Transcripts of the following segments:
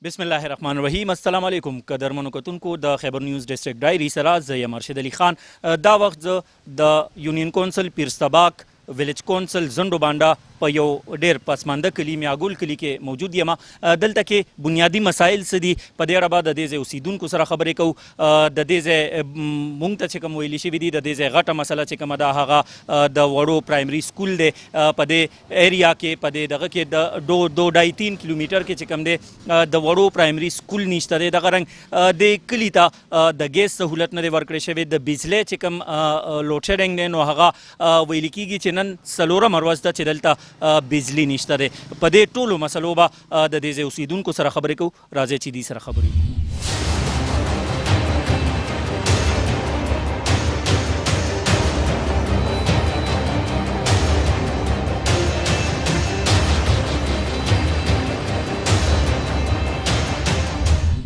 बिस्मिल्लाहिर्रहमानिर्रहीम अस्सलाम वालेकुम कदरमनो कतुनको द खैबर न्यूज़ डिस्ट्रिक्ट डायरी सरा ज़ मार्शद अली खान दा वक्त द यूनियन कौंसिल पीरसबाक विलेज कौंसिल जंडो बांडा په یو ډېر پسمانده کلي میاګل کلي کې موجود یم دلته کې بنیادي مسایل څه دي په دې اړه به د دې ځای اوسیدونکو سره خبرې کوو د دې ځای مونږ ته چې کوم ویلي شوي دي د دې ځای غټه مسله چې کومه ده هغه د وړو پرایمري سکول دی په دې ایریا کې په دې دغه کې د 2.5-3 کیلومیټر کې چې کوم دی د وړو پرایمري سکول نشته دی دغه رنګ د کلي ته د ګیس سهولت نه دی ورکړی شوی د بجلۍ چې کوم لوډ شیډینګ دی نو هغه ویل کېږي چې نن څلورمه ورځ ده چې دلته بجلی نشته دی په دې ټولو مسلو به د دې ځای اوسیدونکو سره خبرې کوو راځئ چې دې سره خبرې وکړو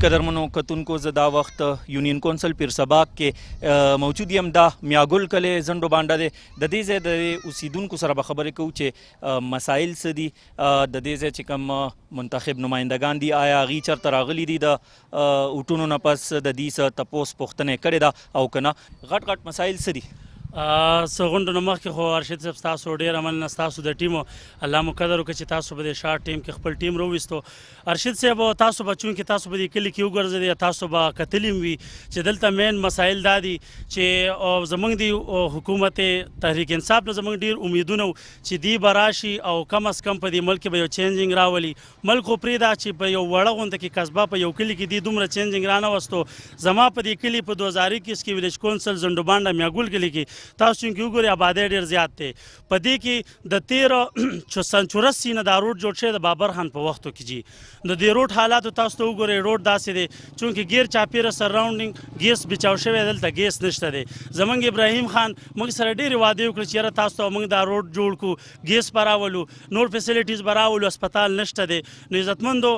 قدرمنو کتونکو زه دا وخت یونین کونسل پीरसबाक کې موجود یم دا میاګل کلی زنډو بانډه دی د دې ځای د اوسیدونکو سره به خبرې کوو چې مسایل څه دي د دې ځای چې کوم منتخب نمایندګان دي آیا هغوی چېرته راغلي دي د اوټونو نه پس د دې څه تپوس پوښتنې کړې ده او که نه غټ غټ مسایل څه دي څه غونډو نه مخکې خو ارشد صاحب ستاسو ډېره مننه ستاسو د ټیمو الله مو قدر وکړه چې تاسو به د شارټ ټیم کې خپل ټیم راوویستو ارشد صاحب تاسو به چونکې تاسو به دې کلي کې وګرځېدئ تاسو به کتلي وي چې دلته مین مسایل دا دي چې زموږ د حکومت تحریک انصاف نه زموږ ډېر امیدونه و چې دوی به راشي او کم از کم په دې ملک کې به یو چینجینګ راولي ملک خو پرېږده چې په یو وړه غونډه کې قصبه په یو کلي کې دوی دومره چینجینګ رانوستو زما په دې کلي په 2021 کې ویلیج کونسل زنډو بانډه میاګل کلي کې تاسو چې وګورئ آبادی ډېر زیات دی په دې کې د 1384 نه دا روډ جوړ شوی د بابر خان په وختو کې جي د دې روډ حالاتو تاسو ته وګورئ روډ داسې دی چونکې ګیر چاپیره سراونډینګ ګیس بچاو شوی دلته ګیس نشته دی زموږ ابراهیم خان موږ سره ډېرې وعدې وکړې چې یاره تاسو ته موږ دا روډ جوړ کړو ګیس به راولو نور فیسیلیټیز به راولو اسپتال نشته دی نو عزتمندو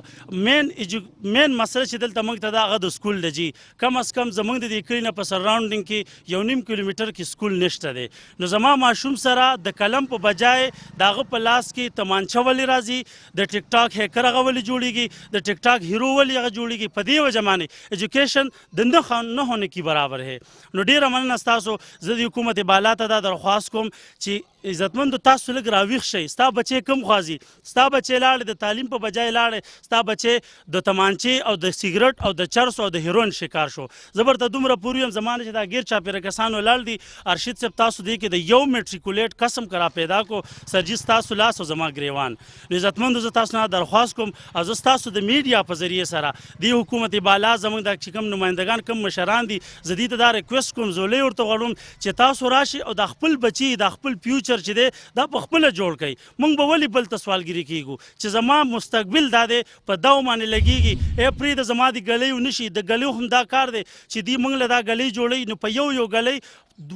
مین مسله چې دلته موږ ته دا هغه د سکول دی جي کم از کم زموږ د دې کلي نه په سراونډینګ کې 1.5 کیلومیټر کې سکول نشته دی نو زما ماشوم سره د قلم په بجای د هغه په لاس کې تمانچه ولې راځي د ټیک ټاک هیکر هغه ولې جوړیږي د ټیک ټاک هیرو ولې هغه جوړیږي په دې وجه باندې ایجوکیشن د نه होने کی برابر ہے نو ډېره مننه ستاسو زه د حکومت بالا ته دا درخواست کوم چې عزتمندو تاسو لږ راویښ شئ ستا بچې کم خوازي ستا بچې لاړې د تعلیم په بجای لاړې ستا بچې د تمانچې او د سیګرټ او د چرسو او د هیروین شکار شو زه برته دومره پورې یم زما نه چې دا ګیر چاپېره کسان ولاړ دي ارشد صاحب تاسو دې کې د یو میټریکولیټ قسم کرا پیدا کو سرجي ستاسو لاس او زما ګریوان نو عزتمندو زه تاسو نه درخواست کوم او زه ستاسو د میډیا په ذریعې سره د حکومت بالا زموږ د چې کوم نمایندګان کوم مشران دي زه دې ته دا ریکویسټ کوم زولۍ ورته غواړم چې تاسو راشئ او د خپل بچي د خپل فیوچر چې دی دا په خپله جوړ کړئ موږ به ولې بل ته سوالګري کیږو چې زما مستقبل دا دی په دو باندې لګیږي پرېږده زما د ګلیو نشي د ګلیو هم دا کار دی چې دوی موږ له دا ګلی جوړوي نو په یو ګلی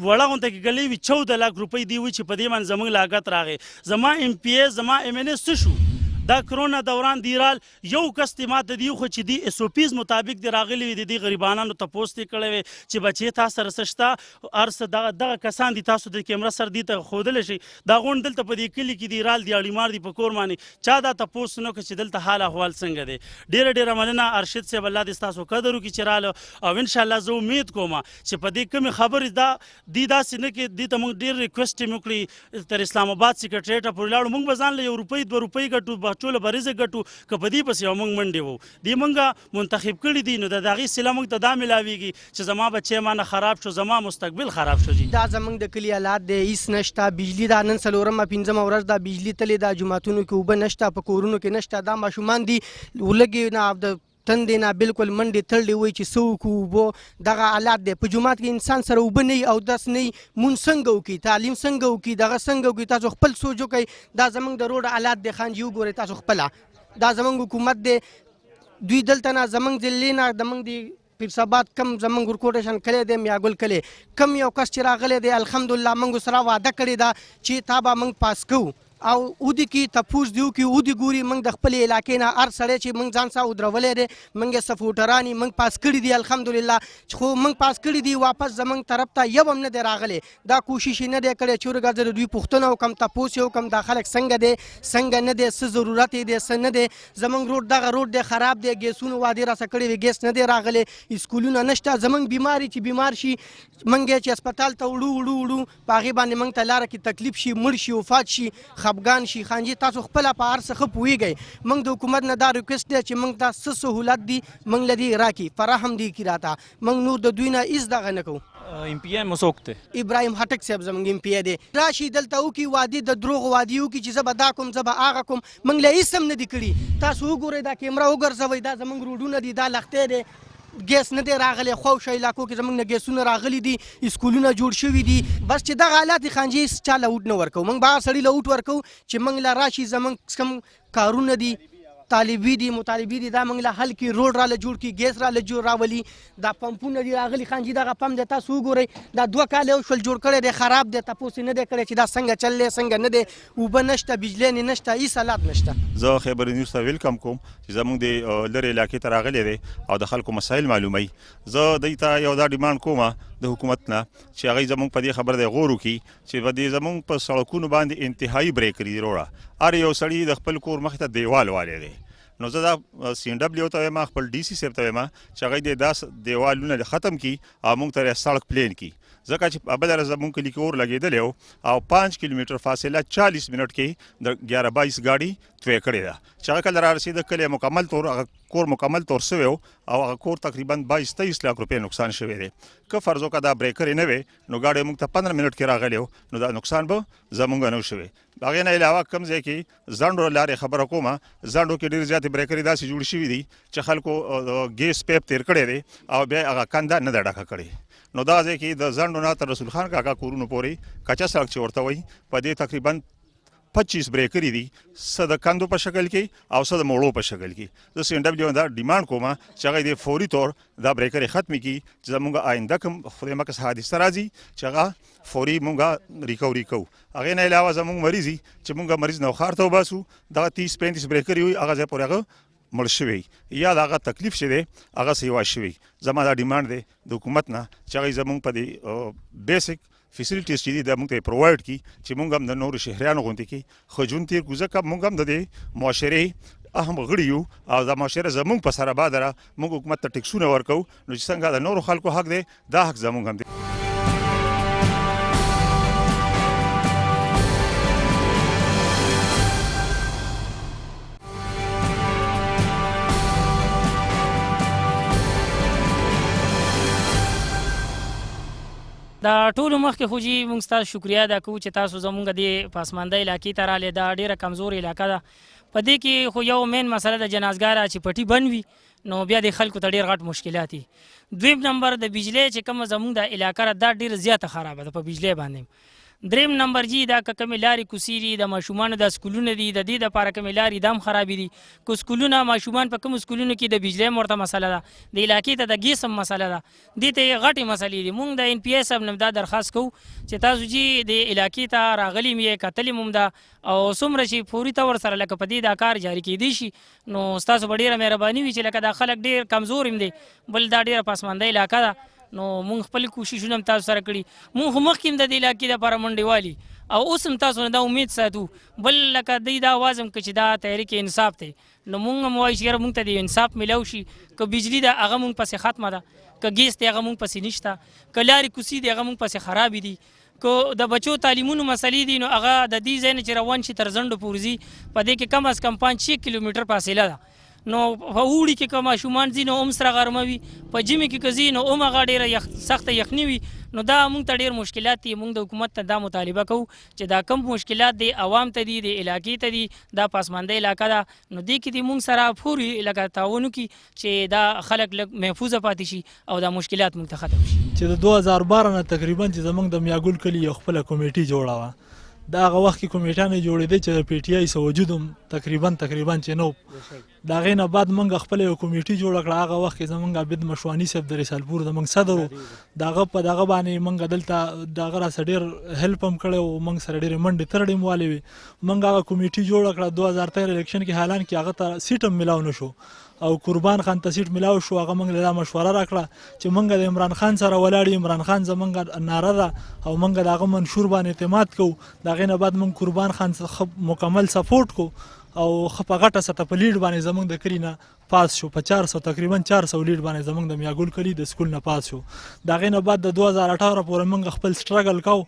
وړه غونډه کې ګلی وي 14 लाख روپۍ دی وي چې په دې باندې زموږ لاګت راغی زما ایم پی ای زما ایم ان ایس څه شو دا کرونا دوران دیرال یو کس ته ماته دی خو چې دی اس او پیز مطابق دی راغلی وي د دې غریبانو ته پوسټ کړی وي چې بچی تاسو سره سشته ارس دغه کسان دي تاسو د کیمرا سره دی ته خودل شي دا غونډ دلته په دې کلی کې دی رال دی اړیمار دی په کور باندې چا دا تاسو نو چې دلته حال احوال څنګه دی ډیره مننه ارشد صاحب الله دې تاسو قدر وکړي چې رااله او ان شاء الله زه امید کوم چې په دې کوم خبرې دا دی داسې نه کې دی ته موږ ډیر ریکویسټ وکړي تر اسلام آباد سیکریټریټ پورې لاړو موږ به ځان له 1 روپۍ 2 روپۍ ګټو ټوله بریزه ګټو که په دې پسې یو موږ منډې وو دې موږ منتخب کړي دي نو د هغې سله موږ ته دا میلاویږي چې زما بچی مانه خراب شو زما مستقبل خراب شو جي دا زموږ د کلي حالات دی هېڅ نشته بجلي دا نن څلورمه پنځمه ورځ دا بجلي تلې دا جوماتونو کې اوبه نشته په کورونو کې نشته دا ماشومان دي ولږې نه د تندې نه بالکل منډې تړلې وایي چې څه وکړو اوبه دغه حالات دی په جومات کې انسان سره اوبه نه وي اودس نه وي مونځ څنګه وکړي تعلیم څنګه وکړي دغه څنګه وکړي تاسو خپل سوچ وکړئ دا زموږ د روډ حالات دی خان جي وګورئ تاسو خپله دا زموږ حکومت دی دوی دلته نه زموږ ضلعې نه زموږ د پीरसबाक کم زموږ ورکوټیشن کلی دی میاګل کلی کم یو کس چې راغلی دی الحمدلله موږ سره وعده کړې ده چې تا به موږ پاس کوو او ودي کې تپوس دیو کې ودي ګوري موږ د خپل علاقې نه هر سړی چې موږ ځان سره ودرولې دی موږ سپورټران موږ پاس کړي دي الحمدلله خو موږ پاس کړي دي واپس زموږ طرف ته یو هم نه دی راغلی دا کوشش نه دی کړی چې ورګه د دوی پوښتنه وکړم تپوس یې وکړم دا خلک څنګه دی څنګه نه دی څه ضرورت یې دی څه نه دی زموږ روډ دغه روډ دی خراب دی ګیسونو وادي راسه کړی وي ګیس نه دی راغلی اسکولونه نشته زموږ بیماري چې بیمار شي موږ یې چې هسپتال ته وړو په هغې باندې موږ ته لاره کې تکلیف شي مړ شي وفات شي خفګان شي خانجي تاسو خپله په هر څه ښه پوهېږئ موږ د حکومت نه دا ریکویسټ دی چې موږ ته څه سهولت دي موږ له دې راکړي فراهم دي کړي راته موږ نور د دوی نه هېڅ دغه نه کوو ایم پی ایم څوک دی ابراهیم هټک صاحب زموږ ایم پی دی راشي دلته وکړي وادي د دروغ وادي وکړي چې زه به دا کوم زه به هغه کوم موږ له هېڅ هم نه دي کړي تاسو وګورئ دا کیمره وګرځوئ دا زموږ روډونه دي دا لښتی دی ګیس نه دی راغلی خوشه علاقو کې زموږ نه ګیسونه راغلي دي اسکولونه جوړ شوي دي بس چې دغه حالات یې خانجي چا له اوټ نه ورکوو موږ به هغه سړي له اوټ ورکوو چې موږ له راشي زموږ کوم کارونه دي طالبي دي مطالبي دي دا موږ له حل کړي روډ راله جوړ کړي ګیس راله جوړ راولي دا پمپونه دي راغلي خانجي دغه پمپ دی تاسو وګورئ دا 2 کاله وشول جوړ کړی دی خراب دی تپوس یې نه دی کړی چې دا څنګه چل دی څنګه نه دی اوبه نشته بجلی نه نشته هېڅ حالات نشته زه خیبر نیوز ته ویلکم کوم چې زموږ د لرې علاقې ته راغلی دی او د خلکو مسایل معلوموي زه دوی ته یو دا ډیمانډ کومه د حکومت نه چې هغوی زموږ په دې خبر دی غور وکړي چې په دې زموږ په سړکونو باندې انتهایي بریکري دي روډه هر یو سړي د خپل کور مخې ته دیوال والی دی نو زه دا سی ان ډبلیو ته وایم خپل ډي سي صاحب ته وایم چې هغوی دې دا دیوالونه ختم کړي او موږ ته سړک پلین کړي ځکه چې بله ورځ زموږ کلي کې اور لګېدلی و او 5 کیلومتر فاصله 40 منټ کې د 11-22 ګاډي توی کړې ده چې هغه کله رارسېده کلی مکمل طور هغه کور مکمل طور سوی و او هغه کور تقریبا 22-23 لاک روپۍ نقصان شوی دی که فرض وکړه دا بریکر یې نه وی نو ګاډی موږ ته 15 منټ کې راغلی و نو دا نقصان به زموږ نه شوی هغې نه علاوه کوم ځای کې زنډو لارې خبره کومه زنډو کې ډېرې زیاتې بریکرې داسې جوړ شوي دي چې خلکو ګیس پیپ تیر کړی دی او بیا هغه کنده نه ده ډکه کړې نو دا ځای کې د زنډو نه تر رسول خان کاکا کورونو پورې کچه سړک چې ورته وایي په دې تقریبا 25 بریکرې دي څه د کندو په شکل کې او څه د موړو په شکل کې زه سی ان ډبلیو دا ډیمانډ کومه چې هغه د فوري طور دا بریکرې ختمې کړي چې زموږ آینده کوم خدای مکس حادثه راځي چې هغه فوري مونږ ریکوري کوو هغې نه علاوه زموږ مریض چې مونږ مریض نوښار ته وباسو دغه 30-35 بریکرې وي هغه ځای پورې هغه مړ شوی یا د هغه تکلیف چې دی هغه سیوا شوی زما دا ډیمانډ دی د حکومت نه چې هغوی زموږ په دې بیسک فیسیلیټیز چې دي دا موږ ته یې پرووایډ کړي چې موږ هم د نورو شهریانو غوندې کې ښه ژوند تېر کړو ځکه موږ هم د دې معاشرې اهم غړي یو او دا معاشره زموږ په سره بادره موږ حکومت ته ټیکسونه ورکوو نو چې څنګه د نورو خلکو حق دی دا حق زموږ هم دی دا ټولو مخکې خو جي موږ ستاسو شکریا ادا کوو چې تاسو زموږ د پسمانده علاقې ته رالې دا ډېره کمزور علاقه ده په دې کې خو یو مین مسله د جنازګاه چې پټي بند وي نو بیا د خلکو ته ډېر غټ مشکلات دي دویم نمبر د بجلی چې کومه زموږ د علاقه دا ډېره زیاته خرابه ده په بجلی باندې دریم نمبر جی دا که کومې لارې کوڅې دي د ماشومانو د سکولونه دي د دې دپاره کومې لارې دا هم خرابې دي که سکولونه ماشومان په کومو سکولونو کې د بجلی هم ورته مسله ده د علاقې ته د ګیس هم مسله ده دې ته یې غټې مسلې دي موږ د ان پی ایس صاحب نه دا درخواست کوو چې تاسو جی د علاقې ته راغلي م یې کتلي مو ده او څومره چې فوري طور سره لکه په دې دا کار جاري کیدی شي نو ستاسو به ډېره مهرباني وي چې لکه دا خلک ډېر کمزور هم دی بل دا ډېره پسمانده علاقه ده نو مونږ خپل کوششونه هم تاسو سره کړي مونږ خو مخکې هم د دې علاقې دپاره منډې والي او اوس هم تاسو نه دا امید ساتو بل لکه دوی دا آواز هم که چې دا تحریک انصاف دی نو مونږ هم وایو چې یاره مونږ ته د انصاف میلاو شي که بجلي ده هغه مونږ پسې ختمه ده که ګیس دی هغه مونږ پسې نشته که لارې کوڅې دی هغه مونږ پسې خرابې دي که د بچو تعلیمونو مسلې دي نو هغه د دې ځای نه چې روان شي تر زنډو پورې ځي په دې کې کم از کم 5-6 کیلومتر فاصله ده نو په اوړي کې که ماشومان ځي نو هم سره غرمه وي په ژمي کې که ځي نو هم هغه ډېره سخته یخني وي نو دا موږ ته ډېر مشکلات دي موږ د حکومت ته دا مطالبه کوو چې دا کم مشکلات دی عوام ته دي د علاقې ته دي دا پسمانده علاقه ده نو دې کې دي موږ سره پورې لکه تعاون وکړي چې دا خلک لږ محفوظه پاتې شي او دا مشکلات موږ ته ختم شي چې د 2012 نه تقریبا چې زموږ د میاګل کلي یو خپله کمیټي جوړه وه دا هغه وخت کې کمیټیانې جوړېدې چې د پی ټي آی څه وجود هم تقریبا چې نو د هغې نه بعد موږ خپله یو کمیټي جوړه کړه. هغه وخت کې زموږ عابد مشواني صاحب د رسالپور زموږ صدر و. د هغه په دغه باندې موږ دلته د هغه راسره ډېر هیلپ هم کړی و. موږ سره ډېرې منډې ترړې هم والې وې. موږ هغه کمیټي جوړه کړه 2013 الیکشن کې، حالانکې هغه ته سیټ هم میلاو نه شو او قربان خان ته سیټ میلاو شو. هغه موږ له دا مشوره راکړه چې موږ د عمران خان سره ولاړ یو. عمران خان زموږ ناره ده او موږ د هغه منشور باندې اعتماد کوو. د هغې نه بعد موږ قربان خان مکمل سپورټ کوو او ښه په غټه سطح په لیډ باندې زموږ د کلي نه پاس شو. په 400 تقریبا 400 لیډ باندې زموږ د میاګل کلي د سکول نه پاس شو. د هغې نه بعد د 2018 پورې موږ خپل سټرګل کوو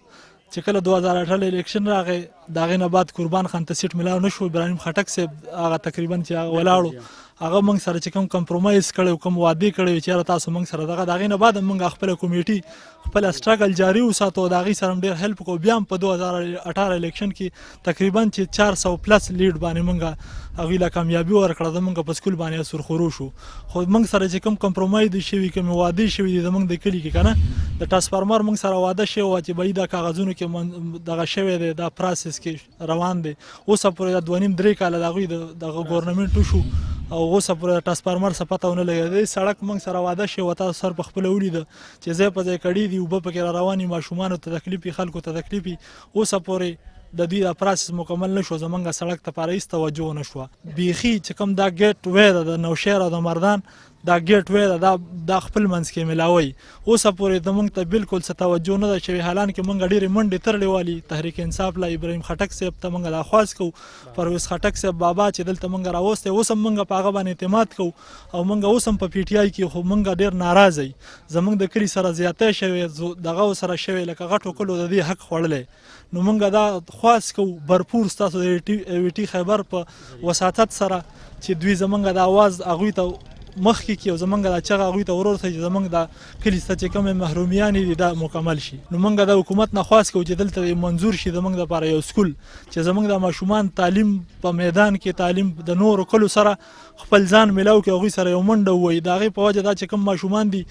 چې کله 2018 الیکشن راغی د هغې نه بعد قربان خان ته سیټ میلاو نه شو. ابراهیم خټک صاحب هغه تقریبا چې هغه ولاړو هغه موږ سره چې کوم کمپرومایز کړی کوم وعدې کړی وي چې یاره تاسو موږ سره دغه د هغې نه بعد موږ خپله کمیټي خپله سټرګل جاري وساتو. د هغې سره هم ډېر هیلپ کوو. بیا هم په 2018 الیکشن کې تقریبا چې 400 پلس لیډ باندې موږ هغوی له کامیابي ورکړه. زموږ په سکول باندې سرخورو شو. خو موږ سره چې کوم کمپرومایز شوي کومې وعدې شوي دي زموږ د کلي کې که نه د ټرانسفارمر موږ سره وعده شوې وه چې به دا کاغذونو کې دغه شوی دی، دا پروسس کې روان دی. اوسه پورې 2.5-3 کاله د هغوی دغه ګورنمنټ وشو او اوسه پورې ټرانسفارمر څه پته ونه لګېده. سړک موږ سره وعده شوې وه، تاسو سر په خپله ولیده چې ځای په ځای کړي دي، اوبه پکې را روانې، ماشومانو ته تکلیف وي، خلکو ته تکلیف وي. اوسه پورې د دوی دا پروسس مکمل نه شو. زموږ سړک ته پاره هېڅ توجه نه شوه. بیخي چې کوم دا ګیټ وی ده د نوشهر او د مردان دا ګیټ وی ده دا خپل منځ کې میلاوی. اوسه پورې د موږ ته بالکل څه توجه نه ده شوې. حالانکې موږ ډېرې منډې ترړې والي. تحریک انصاف له ابراهیم خټک صاحب ته موږ درخواست کوو، پرویز خټک صاحب بابا چې دلته موږ راوستی، اوس هم موږ په هغه باندې اعتماد کوو او موږ اوس هم په پی ټي آی کې خو موږ ډېر ناراضه یو. زموږ د کلي سره زیاتی شوې، دغه سره شوې لکه غټو کلو د دې حق خوړلی. نو موږ دا خواست کوو برپور ستاسو د وي ټي خیبر په وساطت سره چې دوی زموږ د اواز هغوی ته مخکې کړي او زموږ دا چغه هغوی ته ورورسوي چې زموږ د کلي څخه چې کومې محرومیانې دي دا مکمل شي. نو موږ د حکومت نه خواست کوو چې دلته منظور شي زموږ دپاره یو سکول چې زموږ د ماشومان تعلیم په میدان کې تعلیم د نورو کلو سره خپل ځان میلاو کړي، هغوی سره یو منډه ووایي. د هغې په وجه دا چې کوم ماشومان دي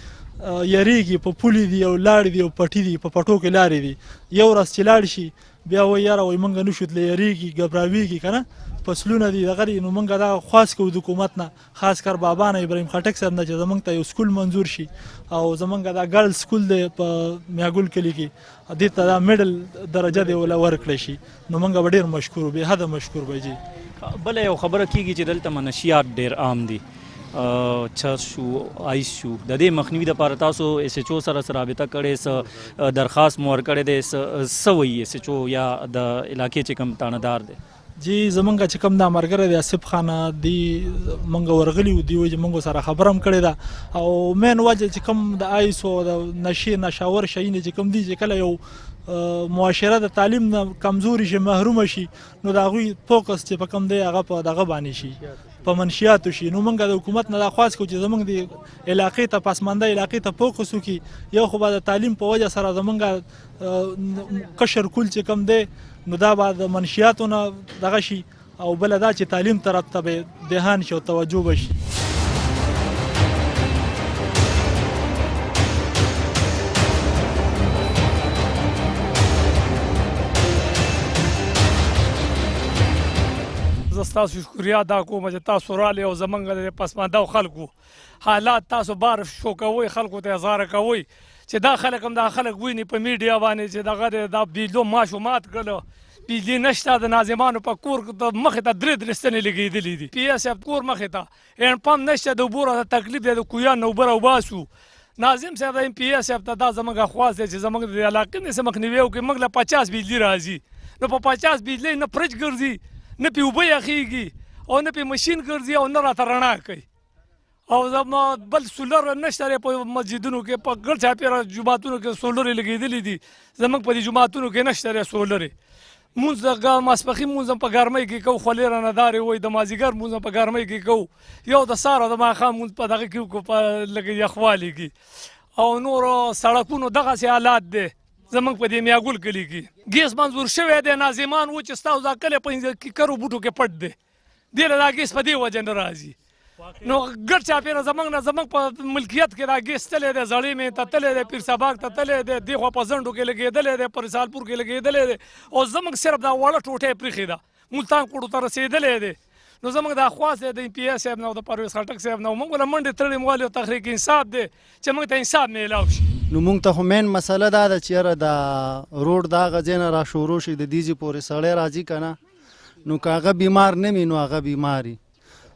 یریږي، په پولې دي او لاړې دي او پټي دي، په پټو کې لارې دي. یو ورځ چې لاړ شي بیا وایي یاره وایي موږ نه شو تللی، یریږي، ګبراویږي که نه، فصلونه دي دغه دي. نو موږ دا خواست کوو د حکومت نه، خاص کر بابا نه، ابراهیم خټک صاحب نه چې زموږ ته یو سکول منظور شي او زموږ دا ګرل سکول دی په میاګل کلي کې دې ته دا میډل درجه دی وله ورکړی شي. نو موږ به ډېر مشکور وو، بې حده مشکور به جي. بله یو خبره کېږي چې دلته منشیات ډېر عام دي، چس شو، آیس شو. د دې مخنیوي دپاره تاسو ایس ایچ او سره رابطه کړې، څه درخواست مو ورکړی دی، څه وایي ایس ایچ او یا د علاقې چې کوم تانهدار دی؟ جی زمونږ چې کوم دا ملګری دی آصف خان دی مونږ ورغلي وو، دی وایي چې مونږ سره خبره هم کړې ده او مین وجه چې کوم د آیس او د نشاور شیونه چې کوم دي چې کله یو معاشره د تعلیم نه کمزوري شي، محرومه شي، نو د هغوی فوکس چې په کوم دی هغه په دغه باندې شي، په منشیاتو شي. نو موږ د حکومت نه دا خواست کوو چې زموږ د علاقې ته پسمانده علاقې ته فوکس وکړي. یو خو به د تعلیم په وجه سره زموږ کشر کول چې کوم دی نو دا به د منشیاتو نه دغه شي او بله دا چې تعلیم طرف ته به دهان شي او توجه به شي. تاسو شکریا ادا کوم چې تاسو رالی او زمونږ د پسمانده خلکو حالات تاسو بار شو کوئ، خلکو ته اظهار کوئ چې دا خلک هم دا خلک ویني په میډیا باندې چې دغه دا بیلو ماشومات کړه، بجلي نشته، د ناظمانو په کور مخې ته درې ستنې لګېدلې دي، پی ایس اف کور مخې ته هینډ پمپ نشته، د اوبو راته تکلیف دی، د کویان نه اوبه راوباسو. ناظم صاحب د پی ایس اف ته دا زموږ خواست دی چې زموږ د علاقې نه څه مخنیوی وکړي. موږ له 50 بجلي راځي، نو په 50 بجلۍ نه فرج ګرځي، نه پې اوبه یخېږي او نه پې مشین ګرځي او نه راته رڼا کوي. او زما بل سولر نشته دی په مسجدونو کې، په ګرد چاپېره جوماتونو کې سولرې لګېدلې دي، زموږ په دې جوماتونو کې نشته دی سولرې. مونځ د ماسپښین مونځ هم په ګرمۍ کې کوو، خولې رانه دارې وایي، د مازدیګر مونځ هم په ګرمۍ کې کوو، یو د سهار او د ماښام مونځ په دغه کې وکړو په لږ یخوالي کې. او نورو سړکونو دغسې حالات دی زموږ په دې میاګل کلي کې. ګیس منظور شوی دی، ناظمان و چې ستاسو دا کلی په کیکرو بوټو کې پټ دی، دې له دا ګیس په دې وجه نه راځي. نو ګرد چاپېره زموږ په ملکیت کې دا ګیس تللی دی، زړې مې ته تللی دی، پیر سباق ته تللی دی، دې خوا په زنډو کې لګېدلی دی، په رسالپور کې لګېدلی دی، او زموږ صرف دا وړه ټوټه یې پرېښې ده، ملتان کوړو ته رسېدلی دی. نو زموږ دا خواست دی د پی ایس صاحب نه او د پرویز خټک صاحب نه موږ له منډې تړلې موالي او تحریک انصاف دی چې موږ ته انصاف میلاو شي. نو موږ ته خو مین مسله دا ده چې یاره دا روډ دا هغه ځای نه را شروع شي د دې ځای پورې سړی راځي که نه نو که هغه بیمار نه وي نو هغه بیماري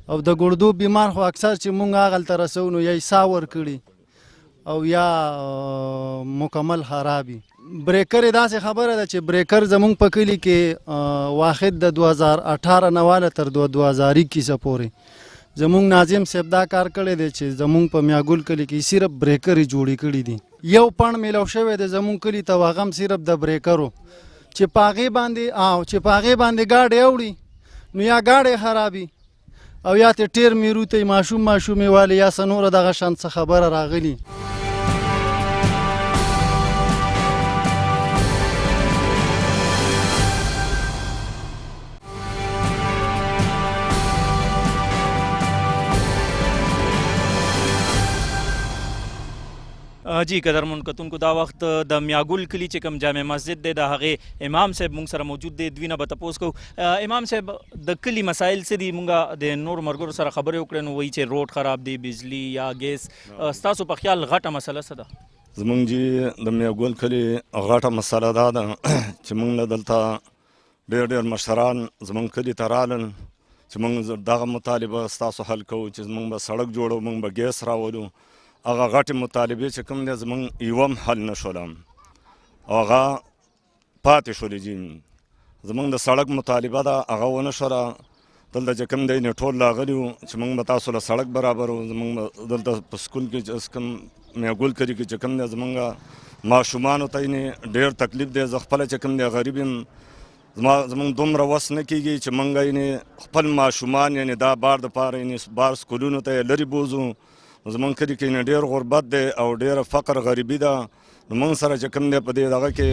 او د ګردو بیمار خو اکثر چې موږ هغلته رسو نو یا یې ساه ورکړي او یا مکمل خرابي. بریکر داسې خبره ده چې بریکر زموږ په کلي کې واحد د 2018 نه واله تر 2021 پورې زموږ ناظم صاحب دا کار کړی دی چې زموږ په میاګل کلي کې صرف بریکرې جوړې کړي دي. یو پڼ میلاو شوی دی زموږ کلي ته هغه هم صرف د بریکرو چې په هغې باندې ګاډې اوړي نو یا ګاډې خرابي او یا ترې ټیر میروتی ماشومې والي یا څه نوره دغه شان څه خبره راغلي. جی قدرمن کتونکو دا وخت د میاګل کلی چې کوم جامع مسجد دی د هغې امام صاحب مونږ سره موجود دی دوی نه به تپوس کوو. امام صاحب د کلي مسایل څه دي؟ مونږ د نور مرګرو سره خبرې وکړې نو وایي چې روډ خراب دی، بجلی یا ګیس. ستاسو په خیال غټه مسله څه ده؟ زمونږ جی د میاګل کلي غټه مسله دا ده چې مونږ له دلته ډېر مشران زمونږ کلي ته رالل چې مونږ دغه مطالبه ستاسو حل کوو چې مونږ به سړک جوړو، مونږ به ګیس راولو. هغه غټې مطالبې چې کوم دی زمونږ یوه هم حل نه شوله او هغه پاتې شولې جي. زمونږ د سړک مطالبه ده هغه ونه شوله. دلته چې کوم دی نه ټول راغلي وو چې مونږ به تاسو له سړک برابر وو. زمونږ دلته په سکول کې چې کوم میاګل کلي کې چې کوم دی زمونږ ماشومانو ته یې ډېر تکلیف دی. زه خپله چې کوم دی غریب یم، زمونږ دومره وس نه کېږي چې مونږ خپل ماشومان یعنې دا بار دپاره بار سکولونو ته یې لرې بوځو. زمونږ کلي کې ډېر غربت دی او ډېره فقر غریبي ده. نو مونږ سره چې کوم دی په دې دغه کې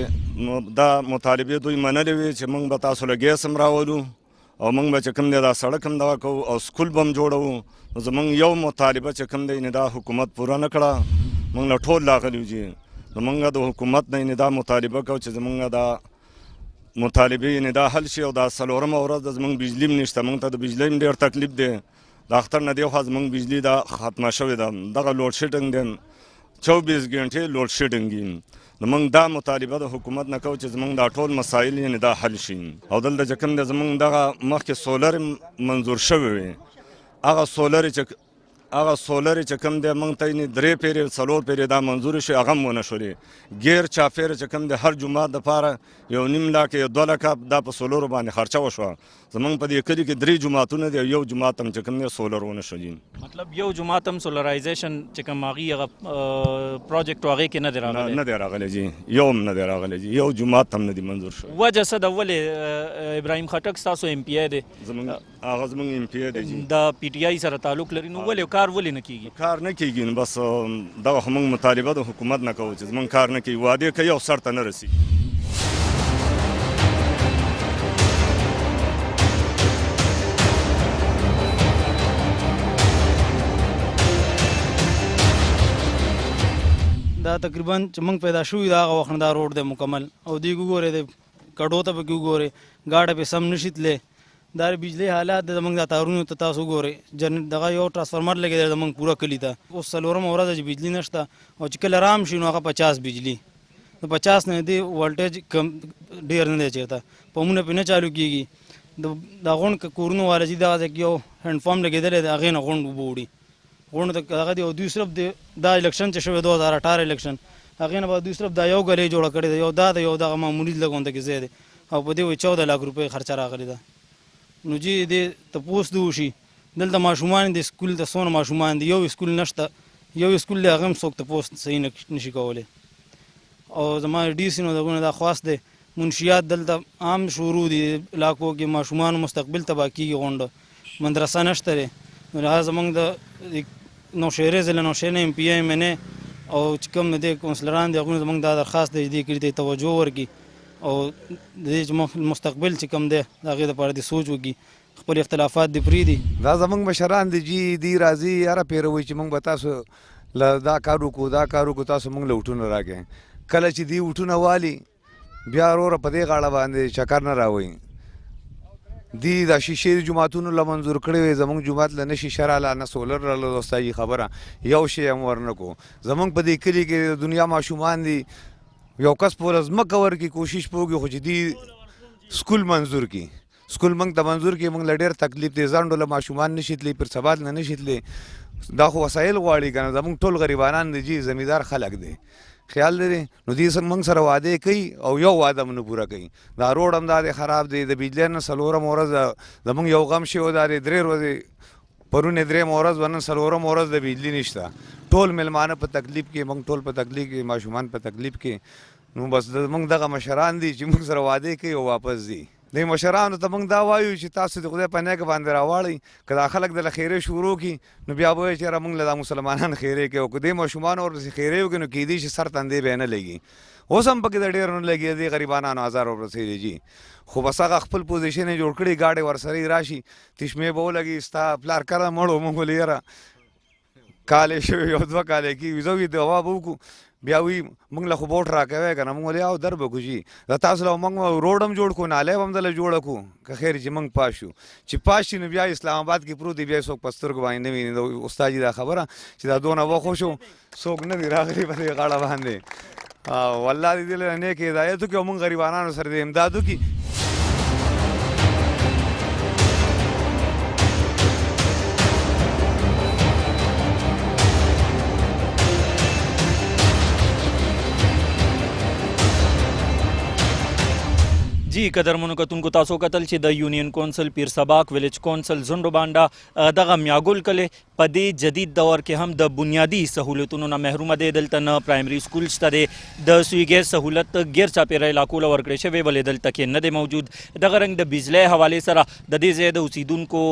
دا مطالبې دوی منلې وي چې مونږ به تاسو له ګیس هم راولو او مونږ به چې کوم دی دا سړک هم دغه کوو او سکول به هم جوړوو. نو زمونږ یو مطالبه چې کوم دی دا حکومت پوره نه کړه. مونږ له ټول راغلي وو جي. نو مونږ د حکومت نه دا مطالبه کوو چې زمونږ دا مطالبې دا حل شي. او دا څلورمه ورځ د زمونږ بجلي هم نشته. مونږ ته د بجلۍ هم ډېر تکلیف دی. د اختر نه دیخوا زمونږ بجلي دا ختمه شوې ده. دغه لوډ شیډنګ دی 24 ګنټې لوډ شیډنګ وي. نو موږ دا مطالبه د حکومت نه کوو چې زمونږ دا ټول مسایل یعنې دا حل شي. او دلته چې کوم دی زمونږ دغه مخکې سولر منظور شوی وي هغه سولر چې کوم دی موږ ته یې 3 پیرې 4 پیرې دا منظور شي هغه هم ونه شولې. ګیر چاپېره چې کوم دی هر جومات دپاره 1.5 لاکه یا 2 لاکه دا په سولرو باندې خرچه وشوه. زمونږ په دې کلي کې 3 جوماتونه دي او یو جومات هم چې کوم دی سولر ونه شو جي. مطلب یو جومات هم سولرایزیشن چې کوم هغې پروجیکټ و هغې کې نه دی راغلی؟ نه دی راغلی جي، یو هم نه دی راغلی جي، یو جومات هم نه دی منظور شو. وجه څه ده؟ ولې ابراهیم خټک ستاسو ایم پی آی دی؟ هغه زمونږ ایم پی آی دی جي. د پی ټي آی سره تعلق لري نو ولې کار ولې نه کیږي؟ کار نه کیږي نو بس دغه خو موږ مطالبه د حکومت نه کوو چې زمونږ کار نه کوي. وعدې کوي او سر ته نه رسېږي. دا تقریبا چې موږ پیدا شوي دا هغه وخت نه دا روډ دی مکمل او دوی وګورئ د کډو ته پکې وګورئ ګاډه پې سم نشي تللی. دا بجلی حالات د زموږ دا تارونو ته تاسو وګورئ دغه یو ټرانسفارمر لګېدی دی زموږ پوره کلي ته. اوس څلورمه ورځ چې بجلي نشته او چې کله رام شي نو هغه 50 بجلي. نو 50 نه دی ولټیج کم ډېر نه دی چېرته پمونه پې نه چالو کېږي. د غونډ کورونو والا چې دغه ځای کې یو هینډ پمپ لګېدلی دی هغې نه غونډ اوبه وړي. غونډ ته هغه دی او دوی صرف دا الیکشن چې شوی 2018 الیکشن هغې نه به دوی صرف دا یو ګلۍ جوړه کړې ده. یو دا د یو دغه معمولي لګونده کې ځای دی او په دې وایي 14 لاک روپۍ خرچه راغلې ده. نو جی دې تپوس دې وشي دلته ماشومان دي سکول ته څونه ماشومان دي، یو سکول نشته، یو سکول دی هغه هم څوک تپوس صحیح نشي کولی. او زما ډي سي نو دغونه دا خواست دی منشیات دلته عام شروع دي علاقو کې ماشومانو مستقبل تباه کېږي. غونډه مدرسه نشته دی. نو لهذا زموږ د نوشهرې ضلع نوشهر نه ایم پی آی MNA او چې کوم د کونسلران دي هغوی زموږ دا درخواست دی دې کلي ته توجه وکړي او د دې مستقبل چې کوم دی د هغې دپاره دې سوچ وکړي، خپل اختلافات دې پرېږدي. دا زموږ مشران دي جي دی راځي هره پیره وایي چې موږ به تاسو له دا کار وکړو دا کار وکړو تاسو موږ له وټونه راکړئ. کله چې دی وټونه والي بیا وروره په دې غاړه باندې چکر نه راوایي. دی د شیشې جوماتونو له منظور کړی وي زمونږ جومات له نه شیشه راله نه سولر راله دوستایي خبره یو شی هم ورنه کو زمونږ په دې کلي کې د دنیا ماشومان دي یو کس په ورځ مکه ورکړي کوشش پوکړي خو چې دی سکول منظور کړي سکول موږ ته منظور کړي موږ له ډېر تکلیف دی ځنډو له ماشومان نشي تللی پر سبات نه نشي تللی دا خو وسایل غواړي که نه زمونږ ټول غریبانان دي جي زمیندار خلک دی خیال لري نو دې موږ سره وعده کوي او یو وعده هم نه پوره کوي دا روډ هم دا دی خراب دی د بجلی نه څلورم ورځ زمونږ یو غم شوی دا دی 3 ورځې پرون درېیمه ورځ ونن څلورم ورځ د بجلی نشته ټول میلمانه په تکلیف کې موږ ټول په تکلیف کې ماشومان په تکلیف کې نو بس موږ دغه مشران دي چې موږ سره وعده کوي او واپس ځي د مشرانو ته موږ دا وایو چې تاسو د خدای په نیک باندې راواړئ که دا خلک د له خیرې شروع کړي نو بیا به وایي چې یاره موږ له دا مسلمانان خیرې کوي او که دې ماشومان ورپسې خیرې وکړي نو کیدای شي سر تندې به یې نه لګي اوس هم پکې د ډېر نه لګي دې غریبانانو ازار ورپسې دی جي خو بس هغه خپل پوزیشن یې جوړ کړي ګاډۍ ورسره راشي تشمې به ولګي ستا پلار کله مړ موږ ویل یاره کالې شوي یو 2 کالې کېږي زه وي دوا به وکړو بیا وی موږ له خو بوټ راکوي که نه موږ ولې او در به کوجي د تاسو له موږ روډ هم جوړ کړو نالی به هم دله جوړه کړو که خیر چې موږ پاس شو چې پاس شي نو بیا اسلام آباد کې پروت دی بیا څوک په سترګو باندې نه ویني د استاد جي دا خبره چې دا دونه وخو شو څوک نه دی راغلی په دې غاړه باندې والله دې دې له نیک هدایت وکړي او موږ غریبانانو سره دې امداد وکړي जी قدرمنو کتونکو تاسو کتل چې د یونین کونسل پیر سباک ویلیج کونسل زنډو بانډا دغه میاګل کله په دې جدید دور کې هم د بنیادی سہولتونو نه محروم دي دلته نه پرایمري سکول شته دی د سویګر سہولت غیر چاپیره علاقو له ورکړې شوی ولې دلته کې نه دی موجود دغه رنګ د بجلی حواله سره د دې ځای د اوسیدونکو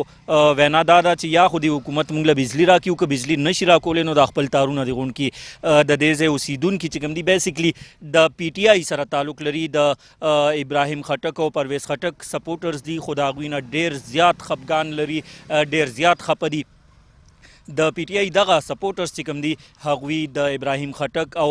وینا دا ده چې یا خو د حکومت موږ له بجلی راکیو که بجلی نشي راکولې نو د خپل تارونه دي غونډ کې د دې ځای اوسیدونکي چې کوم دي بیسیکلی د پی ټی آی سره تعلق لري د ابراهیم خټک او پرویز خټک سپورټرز دي خو د هغوی نه ډېر زیات خفګان لري ډېر زیات خفه دي د پی ټی آی دغه سپورټرز چې کوم دي هغوی د ابراهیم خټک او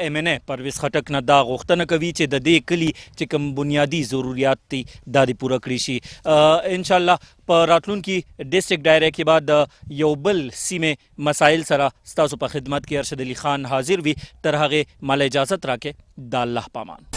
ایم ان ای پرویز خټک نه دا غوښتنه کوي چې د دې کلي چې کوم بنیادي ضروریات دي دا دې پوره کړي شي انشاءالله په راتلونکي ډسټرکټ ډایره کې بعد د یو بل سیمې مسایل سره ستاسو په خدمت کې ارشد علي خان حاضر وي تر هغې ماله اجازت راکې د الله پامان